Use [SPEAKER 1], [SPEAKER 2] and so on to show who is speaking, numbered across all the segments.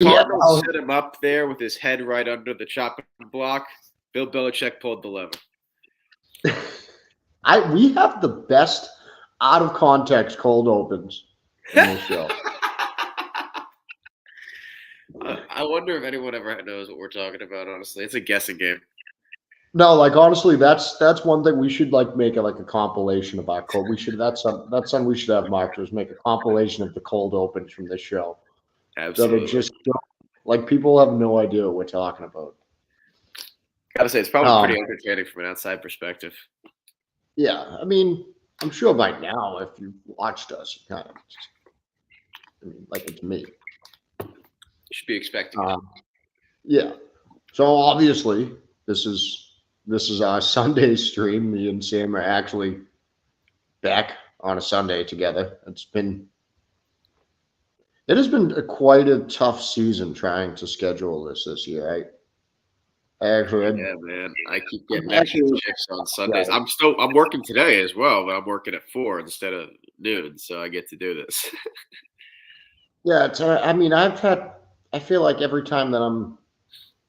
[SPEAKER 1] Cardinals set him up there with his head right under the chopping block. Bill Belichick pulled the lever.
[SPEAKER 2] We have the best out of context cold opens in this show.
[SPEAKER 1] I wonder if anyone ever knows what we're talking about. Honestly, it's a guessing game.
[SPEAKER 2] No, like honestly, that's one thing we should like make a compilation of our cold. We should that's something we should have marked is make a compilation of the cold opens from this show.
[SPEAKER 1] Absolutely.
[SPEAKER 2] That are just like people have no idea what we're talking about.
[SPEAKER 1] Gotta say, it's probably pretty entertaining from an outside perspective.
[SPEAKER 2] Yeah, I mean, I'm sure by now, if you watched us, you kind of, like it's me.
[SPEAKER 1] You should be expecting it.
[SPEAKER 2] Yeah. So obviously, this is our Sunday stream. Me and Sam are actually back on a Sunday together. It has been quite a tough season trying to schedule this year.
[SPEAKER 1] Yeah, man. I keep getting extra checks on Sundays. Yeah. I'm working today as well, but I'm working at 4 instead of noon, so I get to do this.
[SPEAKER 2] Yeah, I feel like every time that I'm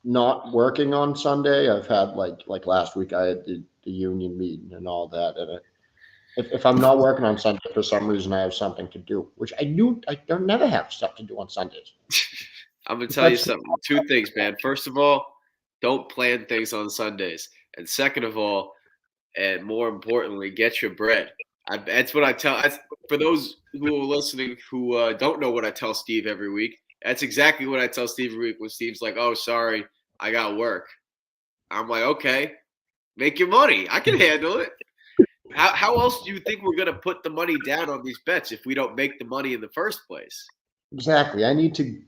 [SPEAKER 2] not working on Sunday, I've had like last week I had the union meeting and all that, and if I'm not working on Sunday for some reason, I have something to do, which I don't never have stuff to do on Sundays.
[SPEAKER 1] I'm gonna tell you something. 2 things, man. First of all, don't plan things on Sundays. And second of all, and more importantly, get your bread. That's what I tell. For those who are listening who don't know what I tell Steve every week, that's exactly what I tell Steve every week when Steve's like, oh, sorry, I got work. I'm like, okay, make your money. I can handle it. How else do you think we're going to put the money down on these bets if we don't make the money in the first place?
[SPEAKER 2] Exactly. I need to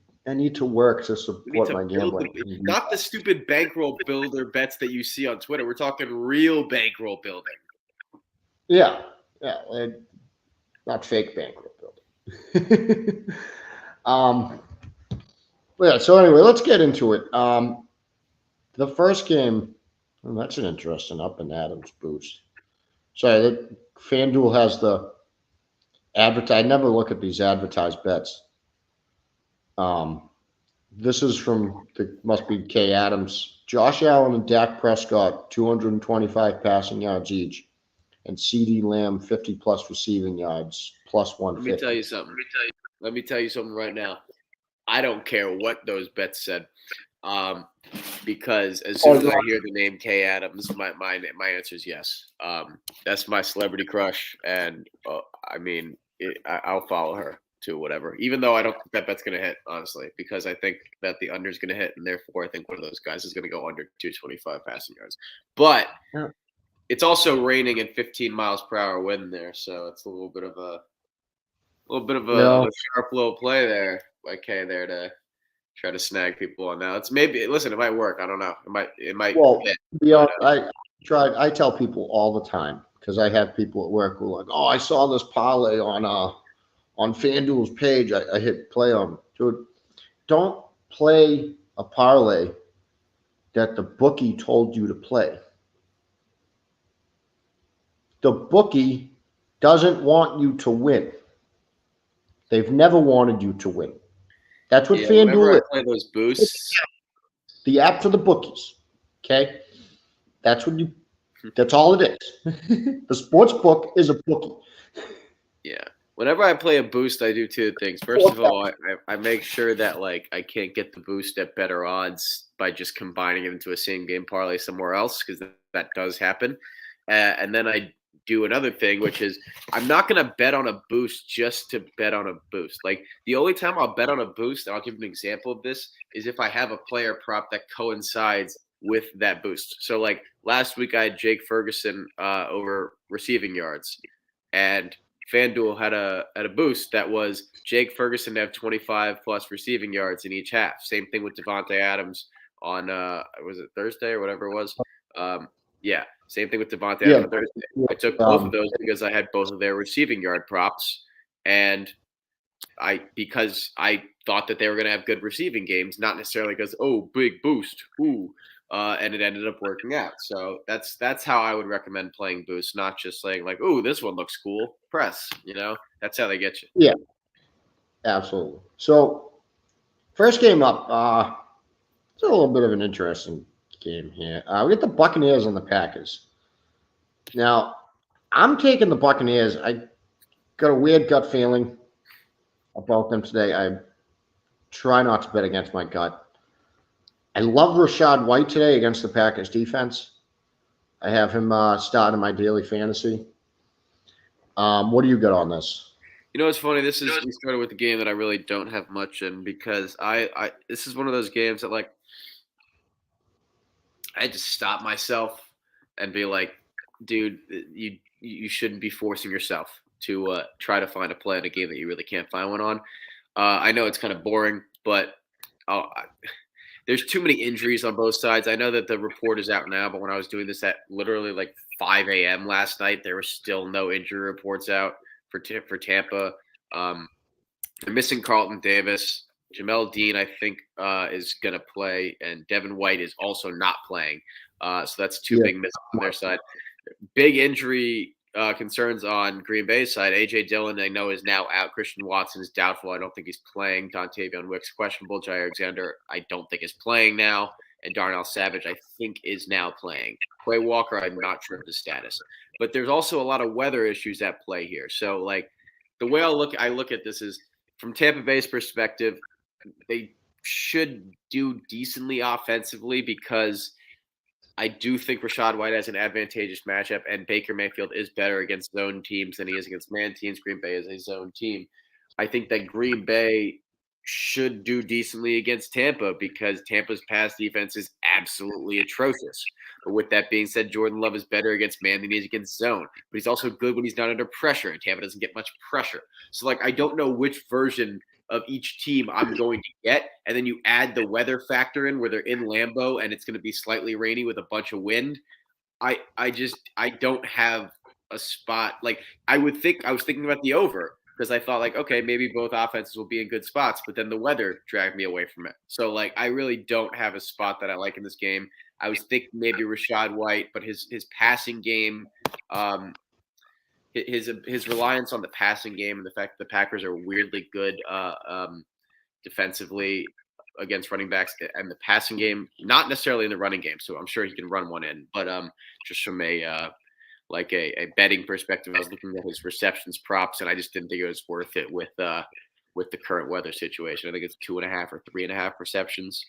[SPEAKER 2] work to support my gambling.
[SPEAKER 1] Not the stupid bankroll builder bets that you see on Twitter. We're talking real bankroll building.
[SPEAKER 2] Yeah. Not fake bankroll building. Yeah. So anyway, let's get into it. The first game, that's an interesting up and Adams boost. Sorry, FanDuel has the I never look at these advertised bets. This is from must be K Adams. Josh Allen and Dak Prescott, 225 passing yards each, and CeeDee Lamb, 50 plus receiving yards, plus 150.
[SPEAKER 1] Let me tell you something right now. I don't care what those bets said, because as soon as I hear the name K Adams, my answer is yes. That's my celebrity crush, and I'll follow her to whatever. Even though I don't think that bet's going to hit, honestly, because I think that the under is going to hit, and therefore I think one of those guys is going to go under 225 passing yards. But it's also raining and 15 miles per hour wind there, so it's a little bit of a sharp little play there by K there to try to snag people on that. It might work. I don't know. It might.
[SPEAKER 2] Well, I tell people all the time because I have people at work who are like, oh, I saw this parlay on FanDuel's page. I hit play on. Dude, don't play a parlay that the bookie told you to play. The bookie doesn't want you to win. They've never wanted you to win. That's what FanDuel is.
[SPEAKER 1] Play those boosts.
[SPEAKER 2] The app for the bookies. Okay? That's all it is. The sports book is a bookie.
[SPEAKER 1] Yeah. Whenever I play a boost, I do 2 things. First of all, I make sure that I can't get the boost at better odds by just combining it into a same game parlay somewhere else, because that does happen. And then I do another thing, which is I'm not going to bet on a boost just to bet on a boost. Like the only time I'll bet on a boost, and I'll give an example of this, is if I have a player prop that coincides with that boost. So like last week I had Jake Ferguson over receiving yards, and FanDuel had a boost that was Jake Ferguson to have 25 plus receiving yards in each half. Same thing with Devontae Adams on was it Thursday or whatever it was? Yeah, same thing with Devontae Adams on Thursday. I took both of those because I had both of their receiving yard props, and because I thought that they were going to have good receiving games, not necessarily because big boost, and it ended up working out. So that's how I would recommend playing boost, not just saying like, this one looks cool, press. That's how they get you.
[SPEAKER 2] Yeah, absolutely. So First game up. It's a little bit of an interesting game here. We got the Buccaneers and the Packers. Now, I'm taking the Buccaneers. I got a weird gut feeling about them today. I try not to bet against my gut. I love Rashad White today against the Packers defense. I have him starting my daily fantasy. What do you got on this?
[SPEAKER 1] You know what's funny? We started with a game that I really don't have much in because this is one of those games that like I had to stop myself and be like, dude, you shouldn't be forcing yourself to try to find a play in a game that you really can't find one on. I know it's kind of boring, but there's too many injuries on both sides. I know that the report is out now, but when I was doing this at literally like 5 a.m. last night, there were still no injury reports out for Tampa. They're missing Carlton Davis. Jamel Dean, I think, is going to play, and Devin White is also not playing. So that's two big misses on their side. Big injury concerns on Green Bay's side. A.J. Dillon, I know, is now out. Christian Watson is doubtful. I don't think he's playing. Dontavion Wicks, questionable. Jair Alexander, I don't think is playing now. And Darnell Savage, I think, is now playing. Quay Walker, I'm not sure of his status. But there's also a lot of weather issues at play here. So, like, the way I look at this is, from Tampa Bay's perspective, they should do decently offensively because I do think Rashad White has an advantageous matchup, and Baker Mayfield is better against zone teams than he is against man teams. Green Bay is a zone team. I think that Green Bay should do decently against Tampa because Tampa's pass defense is absolutely atrocious. But with that being said, Jordan Love is better against man than he is against zone. But he's also good when he's not under pressure, and Tampa doesn't get much pressure. So, like, I don't know which version of each team I'm going to get. And then you add the weather factor in where they're in Lambeau and it's going to be slightly rainy with a bunch of wind. I don't have a spot. Like, I was thinking about the over because I thought, like, okay, maybe both offenses will be in good spots, but then the weather dragged me away from it. So, like, I really don't have a spot that I like in this game. I was thinking maybe Rashad White, but his passing game, his reliance on the passing game and the fact that the Packers are weirdly good defensively against running backs and the passing game, not necessarily in the running game. So I'm sure he can run one in, but just from a betting perspective, I was looking at his receptions props and I just didn't think it was worth it with the current weather situation. I think it's 2.5 or 3.5 receptions.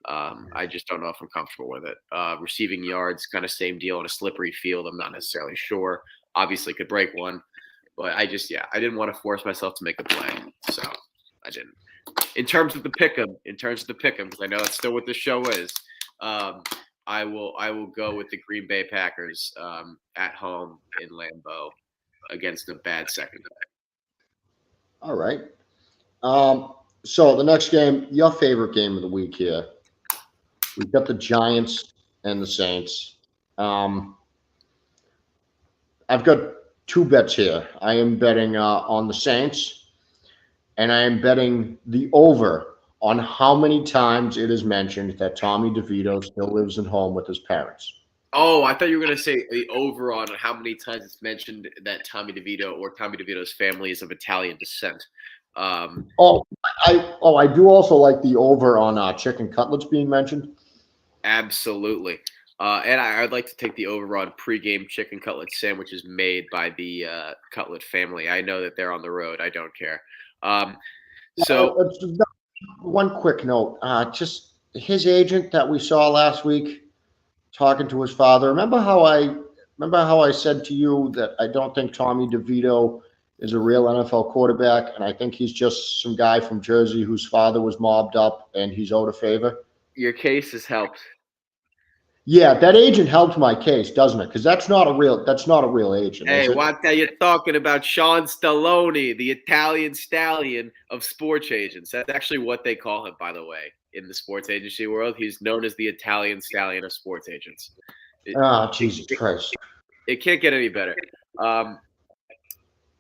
[SPEAKER 1] I just don't know if I'm comfortable with it. Receiving yards, kind of same deal on a slippery field. I'm not necessarily sure. Obviously could break one, but I didn't want to force myself to make a play. So I didn't. In terms of the pick'em, because I know that's still what the show is, I will go with the Green Bay Packers at home in Lambeau against a bad secondary.
[SPEAKER 2] All right. So the next game, your favorite game of the week here. We've got the Giants and the Saints. I've got two bets here. I am betting on the Saints, and I am betting the over on how many times it is mentioned that Tommy DeVito still lives at home with his parents.
[SPEAKER 1] Oh, I thought you were going to say the over on how many times it's mentioned that Tommy DeVito or Tommy DeVito's family is of Italian descent.
[SPEAKER 2] I do also like the over on chicken cutlets being mentioned.
[SPEAKER 1] Absolutely. And I'd like to take the over on pregame chicken cutlet sandwiches made by the Cutlet family. I know that they're on the road. I don't care. So
[SPEAKER 2] one quick note, just his agent that we saw last week talking to his father. Remember how I said to you that I don't think Tommy DeVito is a real NFL quarterback, and I think he's just some guy from Jersey whose father was mobbed up and he's owed a favor?
[SPEAKER 1] Your case has helped.
[SPEAKER 2] Yeah, that agent helped my case, doesn't it? Because that's not a real agent.
[SPEAKER 1] Hey, what are you talking about? Sean Stallone, the Italian stallion of sports agents. That's actually what they call him, by the way, in the sports agency world. He's known as the Italian stallion of sports agents.
[SPEAKER 2] Jesus Christ.
[SPEAKER 1] It can't get any better.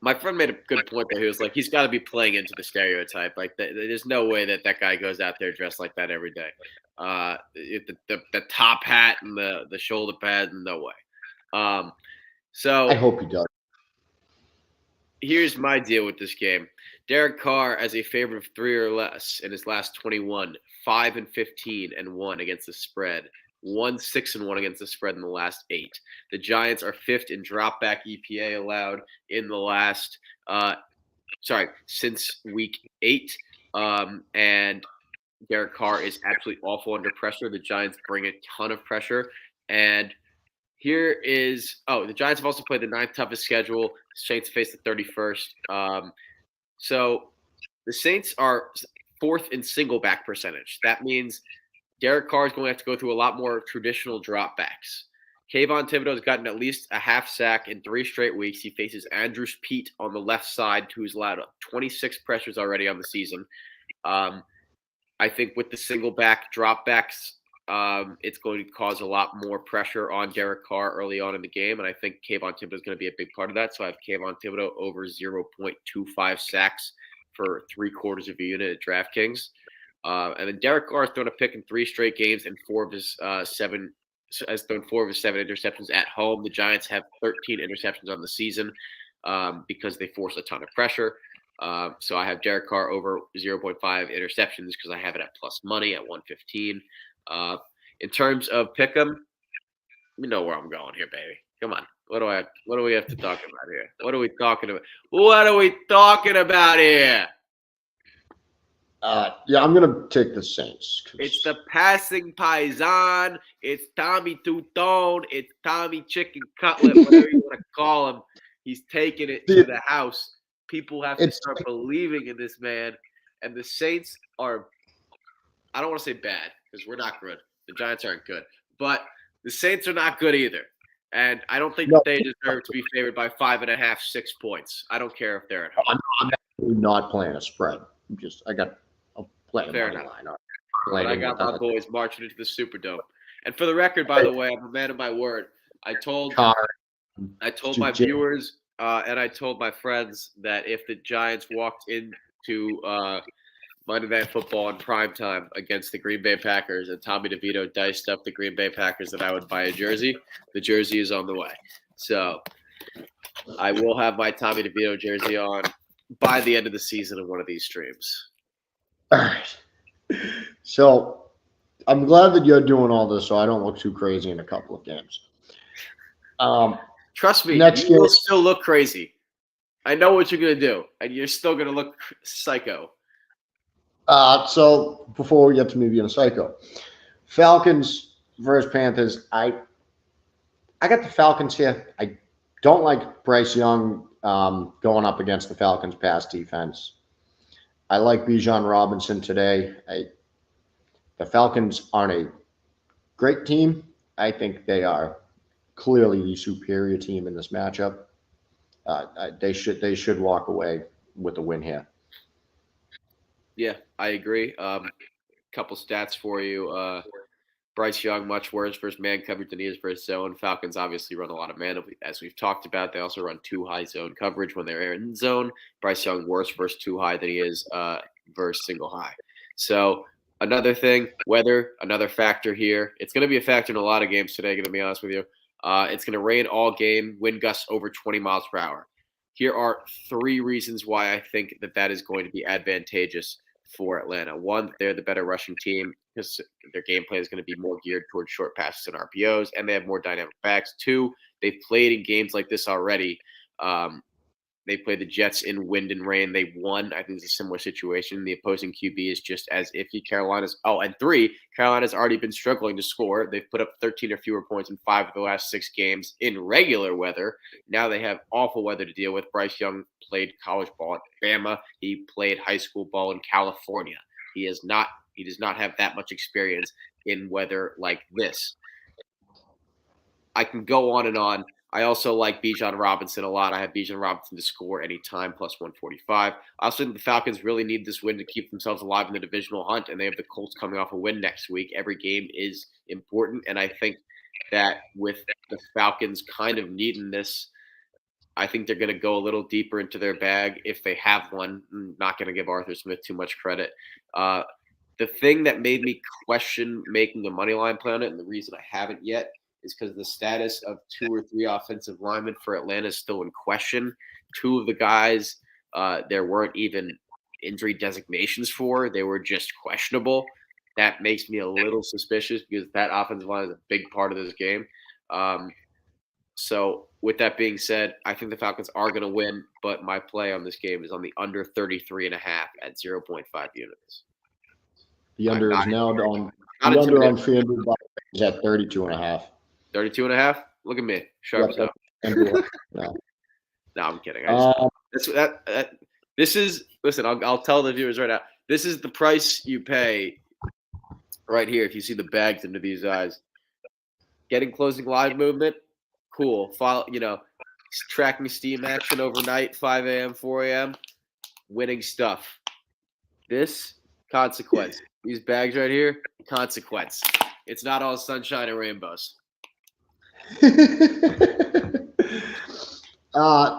[SPEAKER 1] My friend made a good point there. He was like, he's got to be playing into the stereotype. Like, there's no way that guy goes out there dressed like that every day. The top hat and the shoulder pads, no way. So
[SPEAKER 2] I hope he does.
[SPEAKER 1] Here's my deal with this game. Derek Carr as a favorite of 3 or less in his last 21, 5-15-1 against the spread. 1-6-1 against the spread in the last 8. The Giants are 5th in drop back EPA allowed in the last since week 8. And Derek Carr is absolutely awful under pressure. The Giants bring a ton of pressure. And here is the Giants have also played the 9th toughest schedule. Saints face the 31st. So the Saints are 4th in single back percentage. That means Derek Carr is going to have to go through a lot more traditional dropbacks. Kayvon Thibodeau has gotten at least a half sack in 3 straight weeks. He faces Andrews Pete on the left side, who's allowed 26 pressures already on the season. I think with the single back dropbacks, it's going to cause a lot more pressure on Derek Carr early on in the game, and I think Kayvon Thibodeau is going to be a big part of that. So I have Kayvon Thibodeau over 0.25 sacks for 3/4 of a unit at DraftKings. And then Derek Carr has thrown a pick in 3 straight games, and 4 of his 7 interceptions at home. The Giants have 13 interceptions on the season because they force a ton of pressure. So I have Derek Carr over 0.5 interceptions because I have it at plus money at 115. In terms of pick'em, you know where I'm going here, baby. Come on. What do we have to talk about here? What are we talking about? What are we talking about here?
[SPEAKER 2] Yeah, I'm gonna take the Saints.
[SPEAKER 1] It's the passing paisan. It's Tommy Two-Tone. It's Tommy Chicken Cutlet, whatever you want to call him. He's taking it to the house. People have to start believing in this man. And the Saints are, I don't want to say bad because we're not good. The Giants aren't good. But the Saints are not good either. And I don't think that they deserve to be favored by 5.5, 6 points. I don't care if they're at home.
[SPEAKER 2] I'm actually not playing a spread. I'll play a money line.
[SPEAKER 1] But I got my boys marching into the Superdome. And for the record, by the way, I'm a man of my word. I told my viewers and I told my friends that if the Giants walked into Monday Night Football in primetime against the Green Bay Packers and Tommy DeVito diced up the Green Bay Packers, that I would buy a jersey. The jersey is on the way. So I will have my Tommy DeVito jersey on by the end of the season in one of these streams.
[SPEAKER 2] All right. So I'm glad that you're doing all this so I don't look too crazy in a couple of games.
[SPEAKER 1] Trust me, you will still look crazy. I know what you're going to do, and you're still going to look psycho.
[SPEAKER 2] So before we get to me being a psycho, Falcons versus Panthers. I got the Falcons here. I don't like Bryce Young going up against the Falcons pass defense. I like Bijan Robinson today. The Falcons aren't a great team. I think they are clearly the superior team in this matchup. They should walk away with a win here.
[SPEAKER 1] Yeah, I agree. Couple stats for you. Bryce Young, much worse versus man coverage than he is versus zone. Falcons obviously run a lot of man, as we've talked about. They also run too high zone coverage when they're in zone. Bryce Young worse versus too high than he is versus single high. So another thing, weather, another factor here. It's going to be a factor in a lot of games today, going to be honest with you. It's going to rain all game, wind gusts over 20 miles per hour. Here are 3 reasons why I think that is going to be advantageous for Atlanta. 1, they're the better rushing team because their game plan is going to be more geared towards short passes and RPOs, and they have more dynamic backs. 2, they've played in games like this already. They played the Jets in wind and rain. They won. I think it's a similar situation. The opposing QB is just as iffy. And 3, Carolina's already been struggling to score. They've put up 13 or fewer points in 5 of the last 6 games in regular weather. Now they have awful weather to deal with. Bryce Young played college ball at Bama. He played high school ball in California. He does not have that much experience in weather like this. I can go on and on. I also like Bijan Robinson a lot. I have Bijan Robinson to score anytime, plus 145. I also think the Falcons really need this win to keep themselves alive in the divisional hunt, and they have the Colts coming off a win next week. Every game is important, and I think that with the Falcons kind of needing this, I think they're going to go a little deeper into their bag if they have one. I'm not going to give Arthur Smith too much credit. The thing that made me question making a money line play on it, and the reason I haven't yet, is because the status of 2 or 3 offensive linemen for Atlanta is still in question. 2 of the guys there weren't even injury designations for. They were just questionable. That makes me a little suspicious because that offensive line is a big part of this game. So with that being said, I think the Falcons are going to win, but my play on this game is on the under 33.5 at 0.5 units.
[SPEAKER 2] The under is now on.
[SPEAKER 1] Not
[SPEAKER 2] The under on
[SPEAKER 1] intimidated.
[SPEAKER 2] FanDuel is at 32.5.
[SPEAKER 1] 32.5? Look at me. Sharp as hell.
[SPEAKER 2] No.
[SPEAKER 1] No, I'm kidding. This is listen, I'll tell the viewers right now. This is the price you pay right here if you see the bags into these eyes. Getting closing live movement, cool. Tracking steam action overnight, 5 a.m., 4 a.m., winning stuff. This, consequence. These bags right here, consequence. It's not all sunshine and rainbows.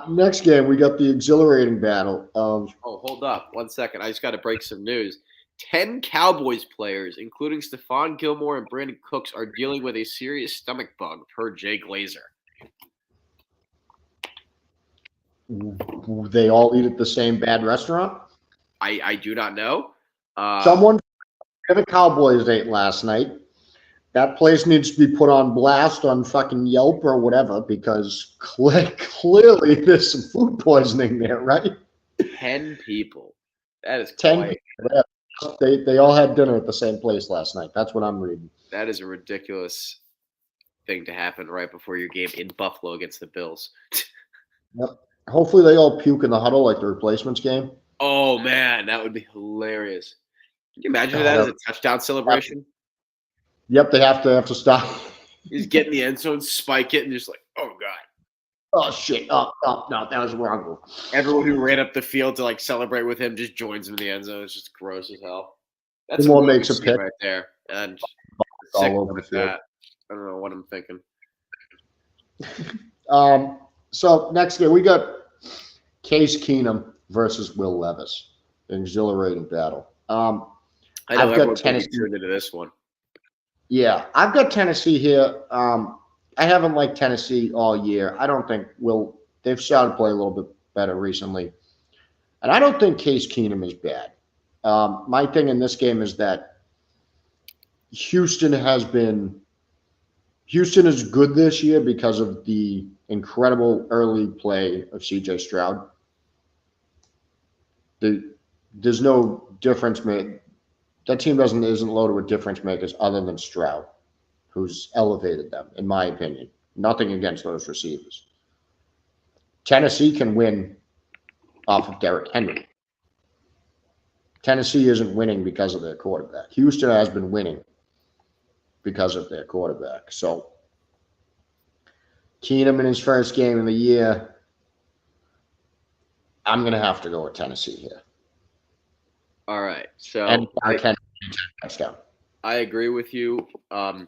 [SPEAKER 2] Next game, we got the exhilarating battle of.
[SPEAKER 1] Oh, hold up. 1 second. I just got to break some news. 10 Cowboys players, including Stephon Gilmore and Brandon Cooks, are dealing with a serious stomach bug, per Jay Glazer.
[SPEAKER 2] They all eat at the same bad restaurant?
[SPEAKER 1] I do not know.
[SPEAKER 2] Someone the Cowboys ate last night. That place needs to be put on blast on fucking Yelp or whatever because clearly there's some food poisoning there, right?
[SPEAKER 1] 10 people. That is
[SPEAKER 2] 10
[SPEAKER 1] quite.
[SPEAKER 2] people. They all had dinner at the same place last night. That's what I'm reading.
[SPEAKER 1] That is a ridiculous thing to happen right before your game in Buffalo against the Bills.
[SPEAKER 2] Yep. Hopefully they all puke in the huddle like the replacements game.
[SPEAKER 1] Oh, man, that would be hilarious. Can you imagine that as a touchdown celebration?
[SPEAKER 2] Yep, they have to stop.
[SPEAKER 1] He's getting the end zone, spike it, and just like, oh, God.
[SPEAKER 2] Oh, shit. Oh, no, that was wrong.
[SPEAKER 1] Everyone who ran up the field to, celebrate with him just joins him in the end zone. It's just gross as hell. That's
[SPEAKER 2] Someone makes a pick
[SPEAKER 1] right there. And
[SPEAKER 2] all over the field.
[SPEAKER 1] That. I don't know what I'm thinking.
[SPEAKER 2] So next game, we got Case Keenum versus Will Levis. Exhilarating battle.
[SPEAKER 1] I've got Tennessee into this one.
[SPEAKER 2] Yeah, I've got Tennessee here. I haven't liked Tennessee all year. I don't think they've started to play a little bit better recently. And I don't think Case Keenum is bad. My thing in this game is that Houston is good this year because of the incredible early play of CJ Stroud. There's no difference made. That team isn't loaded with difference makers other than Stroud, who's elevated them, in my opinion. Nothing against those receivers. Tennessee can win off of Derrick Henry. Tennessee isn't winning because of their quarterback. Houston has been winning because of their quarterback. So Keenum in his first game of the year, I'm going to have to go with Tennessee here.
[SPEAKER 1] All right. So I agree with you. I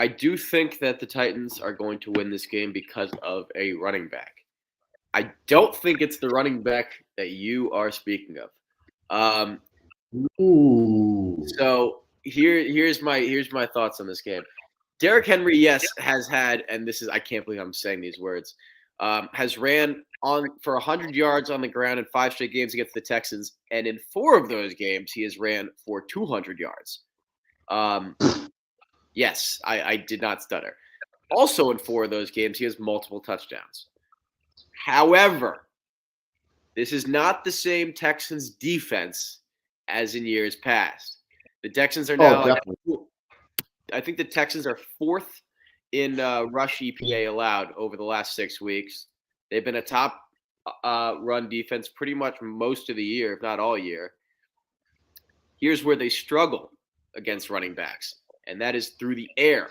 [SPEAKER 1] do think that the Titans are going to win this game because of a running back. I don't think it's the running back that you are speaking of. So here's my thoughts on this game. Derrick Henry, yes, has had, and this is, I can't believe I'm saying these words, has ran on for 100 yards on the ground in 5 straight games against the Texans, and in 4 of those games he has ran for 200 yards. Yes, I did not stutter. Also in 4 of those games he has multiple touchdowns. However, this is not the same Texans defense as in years past. The Texans are now I think the Texans are 4th in rush EPA allowed over the last 6 weeks. They've been a top run defense pretty much most of the year, if not all year. Here's where they struggle against running backs, and that is through the air.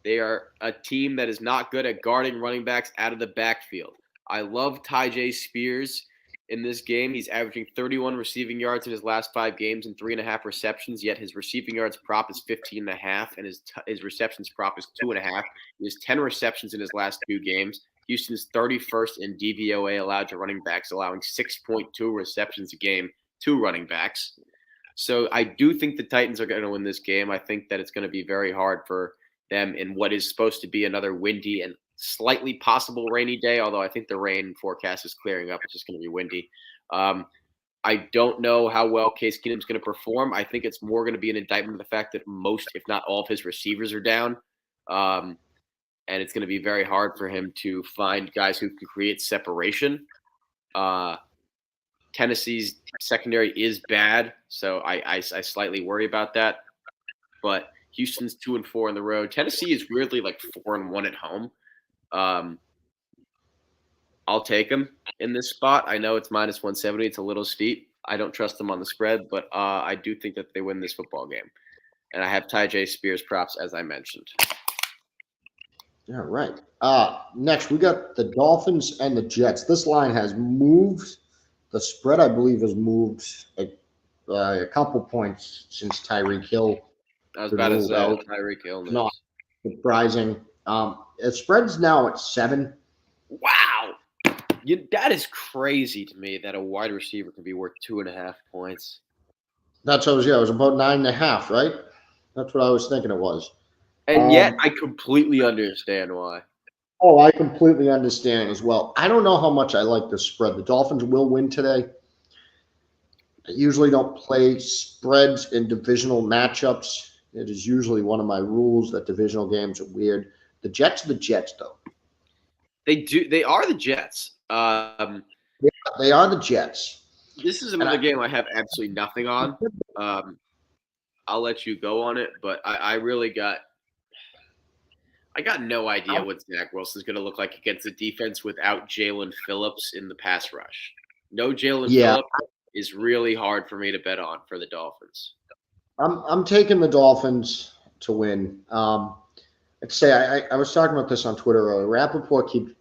[SPEAKER 1] They are a team that is not good at guarding running backs out of the backfield. I love Tyjae Spears in this game. He's averaging 31 receiving yards in his last 5 games and 3.5 receptions, yet his receiving yards prop is 15.5, and his receptions prop is 2.5. He has 10 receptions in his last 2 games. Houston's 31st in DVOA allowed to running backs, allowing 6.2 receptions a game to running backs. So I do think the Titans are going to win this game. I think that it's going to be very hard for them in what is supposed to be another windy and slightly possible rainy day, although I think the rain forecast is clearing up. It's just going to be windy. I don't know how well Case Keenum's going to perform. I think it's more going to be an indictment of the fact that most, if not all, of his receivers are down. And it's going to be very hard for him to find guys who can create separation. Tennessee's secondary is bad, so I slightly worry about that. But Houston's 2-4 on the road. Tennessee is weirdly like 4-1 at home. I'll take them in this spot. I know it's minus 170. It's a little steep. I don't trust them on the spread, but I do think that they win this football game. And I have Tyjae Spears props, as I mentioned.
[SPEAKER 2] All right. Next, we got the Dolphins and the Jets. This line has moved. The spread, I believe, has moved a couple points since Tyreek Hill.
[SPEAKER 1] I was about to say Tyreek Hill.
[SPEAKER 2] Not surprising. The spread's now at 7.
[SPEAKER 1] Wow. That is crazy to me that a wide receiver can be worth 2.5 points.
[SPEAKER 2] That's what it was. Yeah, it was about 9.5, right? That's what I was thinking it was.
[SPEAKER 1] And yet, I completely understand why.
[SPEAKER 2] Oh, I completely understand as well. I don't know how much I like this spread. The Dolphins will win today. I usually don't play spreads in divisional matchups. It is usually one of my rules that divisional games are weird. The Jets are the Jets, though.
[SPEAKER 1] They are the Jets.
[SPEAKER 2] They are the Jets.
[SPEAKER 1] This is another game I have absolutely nothing on. I'll let you go on it, but I really got no idea what Zach Wilson's going to look like against a defense without Jalen Phillips in the pass rush. No Jalen Phillips is really hard for me to bet on for the Dolphins.
[SPEAKER 2] I'm taking the Dolphins to win. I'd say I was talking about this on Twitter earlier. Rappaport keeps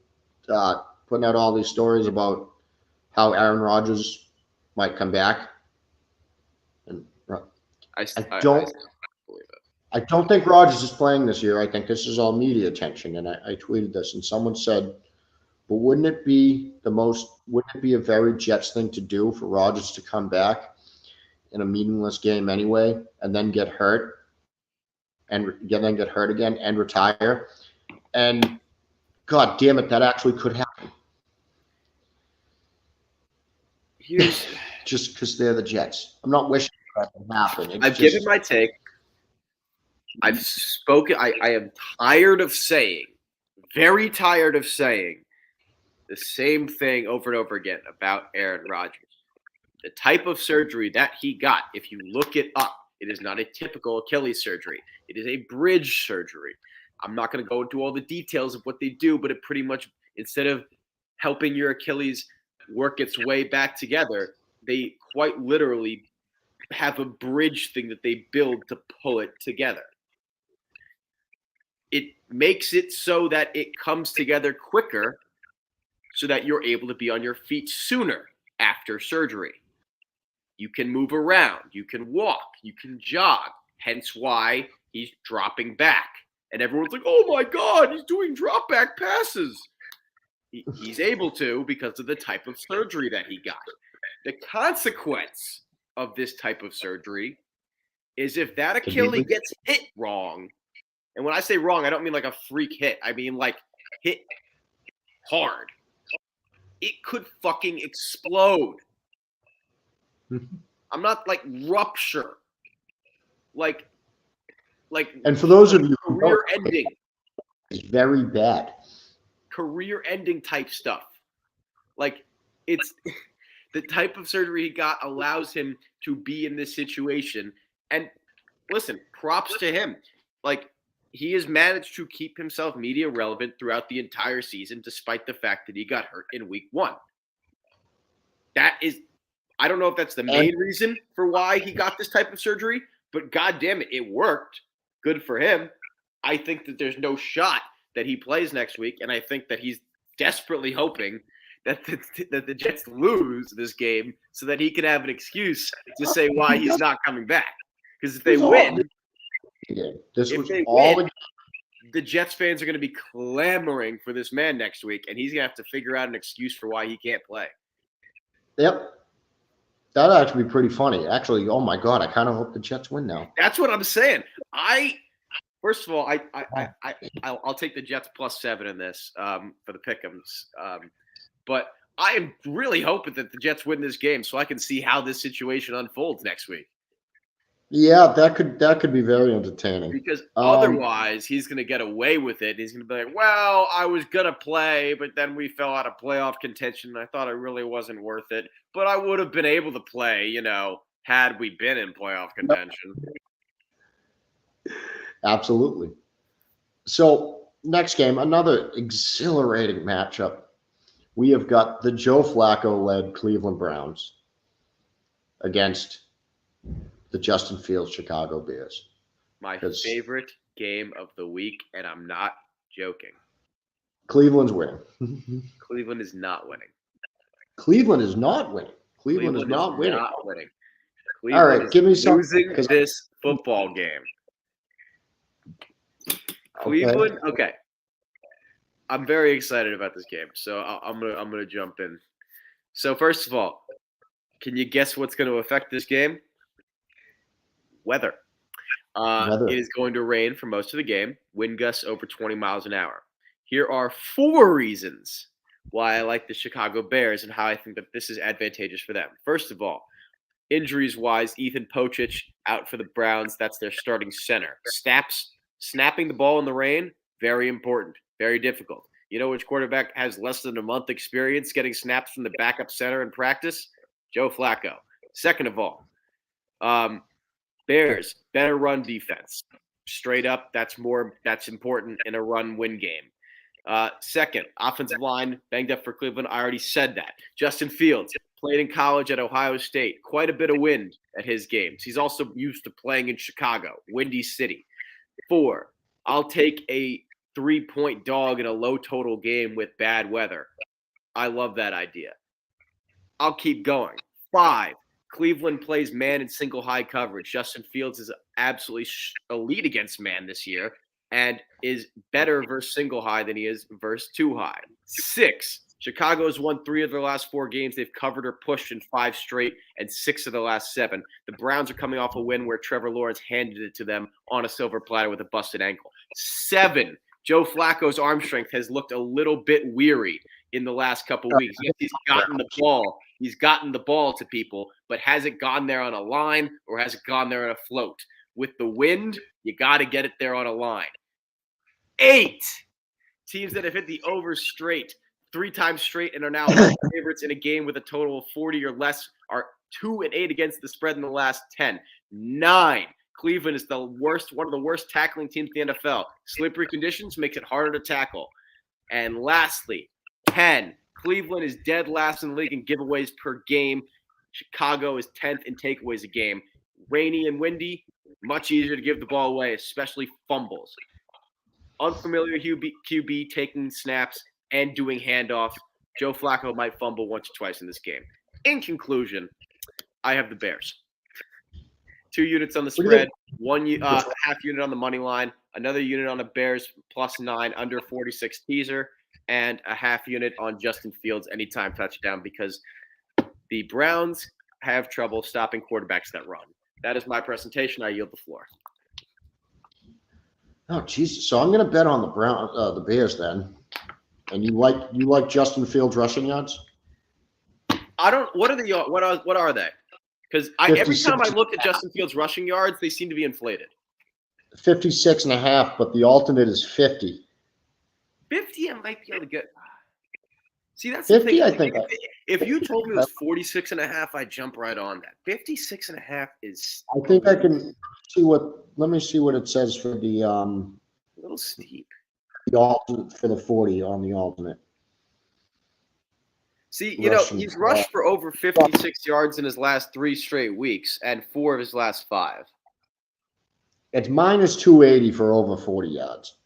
[SPEAKER 2] putting out all these stories about how Aaron Rodgers might come back. And I don't think Rodgers is playing this year. I think this is all media attention. And I tweeted this, and someone said, "But wouldn't it be a very Jets thing to do for Rodgers to come back in a meaningless game anyway, and then get hurt, and then get hurt again and retire?" And God damn it, that actually could happen. Just because they're the Jets. I'm not wishing that to happen.
[SPEAKER 1] I've given my take. I've spoken. I am tired of saying, very tired of saying, the same thing over and over again about Aaron Rodgers. The type of surgery that he got, if you look it up, it is not a typical Achilles surgery. It is a bridge surgery. I'm not going to go into all the details of what they do, but it pretty much, instead of helping your Achilles work its way back together, they quite literally have a bridge thing that they build to pull it together. It makes it so that it comes together quicker so that you're able to be on your feet sooner after surgery. You can move around, you can walk, you can jog, hence why he's dropping back. And everyone's like, oh my God, he's doing drop back passes. He's able to because of the type of surgery that he got. The consequence of this type of surgery is if that Achilles gets hit wrong, and when I say wrong, I don't mean like a freak hit. I mean like hit hard. It could fucking explode. I'm not like rupture. Like
[SPEAKER 2] and for those of you
[SPEAKER 1] career ending.
[SPEAKER 2] It's very bad.
[SPEAKER 1] Career ending type stuff. Like it's the type of surgery he got allows him to be in this situation. And listen, props to him. Like he has managed to keep himself media relevant throughout the entire season, despite the fact that he got hurt in week 1. That is, I don't know if that's the main reason for why he got this type of surgery, but God damn it, it worked. Good for him. I think that there's no shot that he plays next week, and I think that he's desperately hoping that the Jets lose this game so that he can have an excuse to say why he's not coming back. Because if they win, the Jets fans are going to be clamoring for this man next week, and he's going to have to figure out an excuse for why he can't play.
[SPEAKER 2] Yep. That'd actually be pretty funny. Actually, oh my God, I kind of hope the Jets win now.
[SPEAKER 1] That's what I'm saying. I First of all, I'll take the Jets +7 in this for the pick'ems. But I am really hoping that the Jets win this game so I can see how this situation unfolds next week.
[SPEAKER 2] Yeah, that could be very entertaining.
[SPEAKER 1] Because otherwise, he's going to get away with it. He's going to be like, well, I was going to play, but then we fell out of playoff contention. I thought it really wasn't worth it. But I would have been able to play, had we been in playoff contention.
[SPEAKER 2] Absolutely. So next game, another exhilarating matchup. We have got the Joe Flacco-led Cleveland Browns against the Justin Fields Chicago Bears.
[SPEAKER 1] My favorite game of the week, and I'm not joking.
[SPEAKER 2] Cleveland's winning.
[SPEAKER 1] Cleveland is not winning.
[SPEAKER 2] Cleveland is not winning. Cleveland is not winning.
[SPEAKER 1] Cleveland
[SPEAKER 2] all right, give me some.
[SPEAKER 1] Losing this football game. Cleveland, okay. I'm very excited about this game, so I'm gonna jump in. So first of all, can you guess what's going to affect this game? Weather. It is going to rain for most of the game. Wind gusts over 20 miles an hour. Here are 4 reasons why I like the Chicago Bears and how I think that this is advantageous for them. First of all, injuries-wise, Ethan Pocic out for the Browns. That's their starting center. Snapping the ball in the rain, very important, very difficult. You know which quarterback has less than a month experience getting snaps from the backup center in practice? Joe Flacco. Second of all, Bears, better run defense. Straight up, that's important in a run-win game. Second, offensive line, banged up for Cleveland. I already said that. Justin Fields played in college at Ohio State. Quite a bit of wind at his games. He's also used to playing in Chicago, Windy City. 4, I'll take a 3-point dog in a low total game with bad weather. I love that idea. I'll keep going. 5, Cleveland plays man in single high coverage. Justin Fields is absolutely elite against man this year and is better versus single high than he is versus 2 high. 6, Chicago has won 3 of their last 4 games. They've covered or pushed in 5 straight and 6 of the last 7. The Browns are coming off a win where Trevor Lawrence handed it to them on a silver platter with a busted ankle. 7, Joe Flacco's arm strength has looked a little bit weary in the last couple weeks. Yes, he's gotten the ball. He's gotten the ball to people, but has it gone there on a line or has it gone there on a float? With the wind, you got to get it there on a line. 8, teams that have hit the over straight 3 times straight and are now favorites in a game with a total of 40 or less are 2-8 against the spread in the last 10. 9, Cleveland is one of the worst tackling teams in the NFL. Slippery conditions makes it harder to tackle. And lastly, 10, Cleveland is dead last in the league in giveaways per game. Chicago is 10th in takeaways a game. Rainy and windy, much easier to give the ball away, especially fumbles. Unfamiliar QB taking snaps and doing handoffs. Joe Flacco might fumble once or twice in this game. In conclusion, I have the Bears. 2 units on the spread, half unit on the money line, another unit on the Bears +9 under 46 teaser, and a half unit on Justin Fields anytime touchdown because the Browns have trouble stopping quarterbacks that run. That is my presentation. I yield the floor.
[SPEAKER 2] Oh Jesus! So I'm going to bet on the Bears then. And you like Justin Fields rushing yards?
[SPEAKER 1] I don't. What are they? Because every time I look at Justin Fields rushing yards, they seem to be inflated.
[SPEAKER 2] 56.5, but the alternate is 50.
[SPEAKER 1] 50, I might be able to get. See, that's
[SPEAKER 2] 50.
[SPEAKER 1] The thing.
[SPEAKER 2] I think.
[SPEAKER 1] If you told me it was 46.5, I'd jump right on that. 56.5 is.
[SPEAKER 2] I think I can see what. Let me see what it says for the.
[SPEAKER 1] A little steep.
[SPEAKER 2] The alternate for the 40 on the alternate.
[SPEAKER 1] See, he's rushed for over 56 yards in his last 3 straight weeks and 4 of his last 5.
[SPEAKER 2] It's -280 for over 40 yards.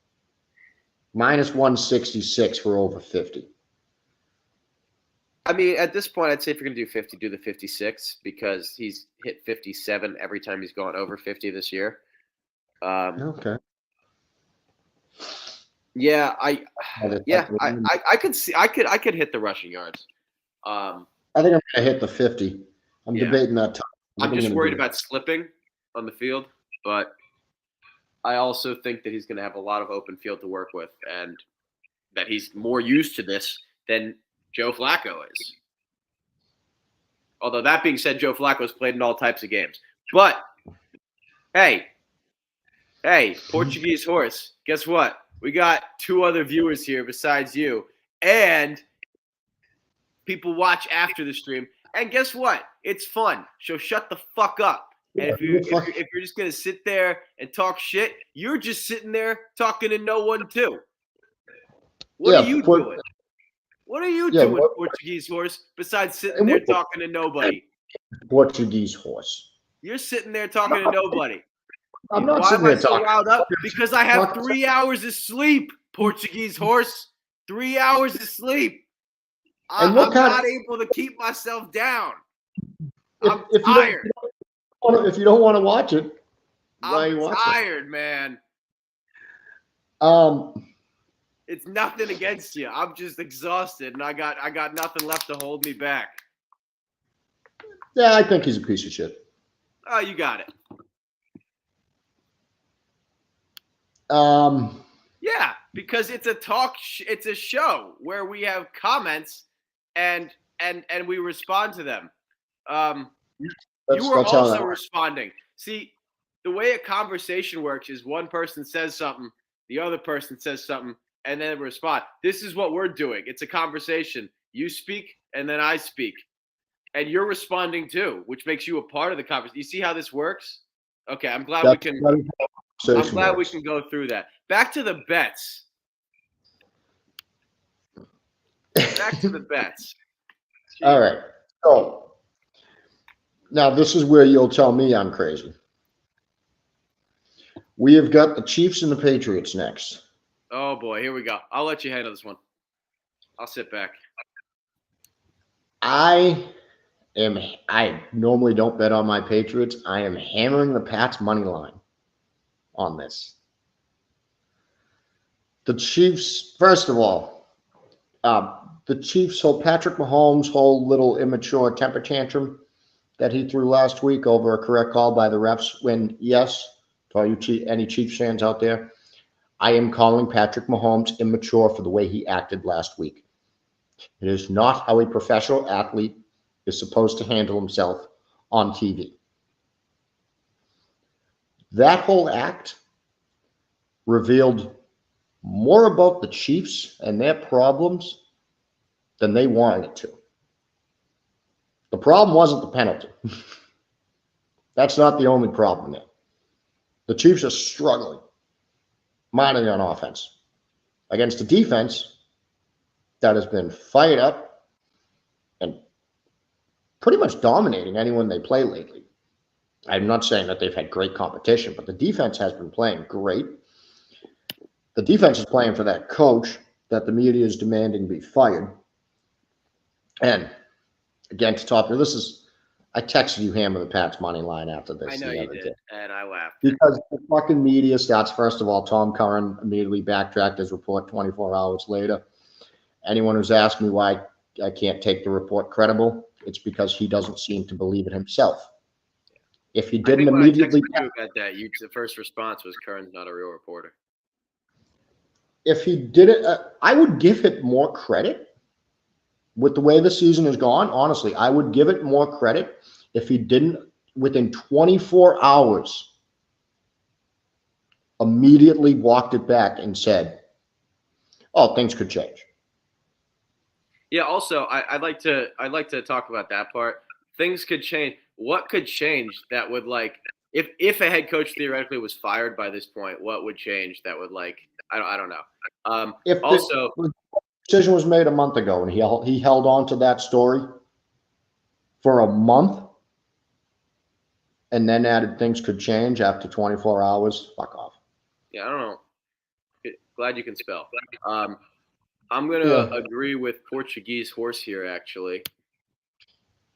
[SPEAKER 2] -166 for over 50.
[SPEAKER 1] I mean, at this point, I'd say if you're going to do 50, do the 56 because he's hit 57 every time he's gone over 50 this year.
[SPEAKER 2] Okay.
[SPEAKER 1] Yeah, I could see I could hit the rushing yards.
[SPEAKER 2] I think I'm gonna hit the 50. I'm debating that.
[SPEAKER 1] I'm just worried about slipping on the field, but I also think that he's going to have a lot of open field to work with, and that he's more used to this than Joe Flacco is. Although that being said, Joe Flacco's played in all types of games. But hey, Portuguese horse, guess what? We got 2 other viewers here besides you, and people watch after the stream. And guess what? It's fun. So shut the fuck up. And if you're just gonna sit there and talk shit, you're just sitting there talking to no one too. What are you doing? What are you doing, Portuguese horse? Besides sitting there talking to nobody.
[SPEAKER 2] Portuguese horse.
[SPEAKER 1] You're sitting there talking to nobody.
[SPEAKER 2] I'm not
[SPEAKER 1] Why
[SPEAKER 2] sitting
[SPEAKER 1] am I
[SPEAKER 2] there
[SPEAKER 1] so
[SPEAKER 2] talking.
[SPEAKER 1] riled up? Because I have 3 hours of sleep, Portuguese horse. 3 hours of sleep. I'm not able to keep myself down. I'm tired.
[SPEAKER 2] If you don't want to watch it, why
[SPEAKER 1] I'm
[SPEAKER 2] you watch
[SPEAKER 1] tired, man.
[SPEAKER 2] it?
[SPEAKER 1] It's nothing against you. I'm just exhausted, and I got nothing left to hold me back.
[SPEAKER 2] Yeah, I think he's a piece of shit.
[SPEAKER 1] Oh, you got it. Yeah, because it's a it's a show where we have comments and we respond to them. You were also responding. See, the way a conversation works is one person says something, the other person says something, and then respond. This is what we're doing. It's a conversation. You speak, and then I speak. And you're responding too, which makes you a part of the conversation. You see how this works? Okay, I'm glad we can go through that. Back to the bets. Back to the bets.
[SPEAKER 2] All right. So now this is where you'll tell me I'm crazy. We have got the Chiefs and the Patriots next.
[SPEAKER 1] Oh boy, here we go. I'll let you handle this one. I'll sit back.
[SPEAKER 2] I normally don't bet on my Patriots. I am hammering the Pats money line on this. The Chiefs, first of all, the Chiefs, Patrick Mahomes' whole little immature temper tantrum that he threw last week over a correct call by the refs, when, yes, to all you any Chiefs fans out there, I am calling Patrick Mahomes immature for the way he acted last week. It is not how a professional athlete is supposed to handle himself on TV. That whole act revealed more about the Chiefs and their problems than they wanted it to. The problem wasn't the penalty. That's not the only problem there. The Chiefs are struggling mightily on offense against a defense that has been fired up and pretty much dominating anyone they play lately. I'm not saying that they've had great competition, but the defense has been playing great. The defense is playing for that coach that the media is demanding be fired. And again, to top of this, I texted you hammer the Pats money line after this.
[SPEAKER 1] I know you did, and I laughed.
[SPEAKER 2] Because the fucking media starts, first of all, Tom Curran immediately backtracked his report 24 hours later. Anyone who's asked me why I can't take the report credible, it's because he doesn't seem to believe it himself. If he didn't immediately...
[SPEAKER 1] I think when I texted you about that, the first response was Curran's not a real reporter.
[SPEAKER 2] If he did it, I would give it more credit. With the way the season has gone, honestly, I would give it more credit if he didn't, within 24 hours, immediately walked it back and said, oh, things could change.
[SPEAKER 1] Yeah, also, I'd like to talk about that part. Things could change. What could change that would, like, if a head coach theoretically was fired by this point, what would change that would, like, I don't know.
[SPEAKER 2] If the decision was made a month ago and he held on to that story for a month and then added things could change after 24 hours, fuck off.
[SPEAKER 1] Yeah, I don't know. Glad you can spell. I'm going to agree with Portuguese horse here, actually.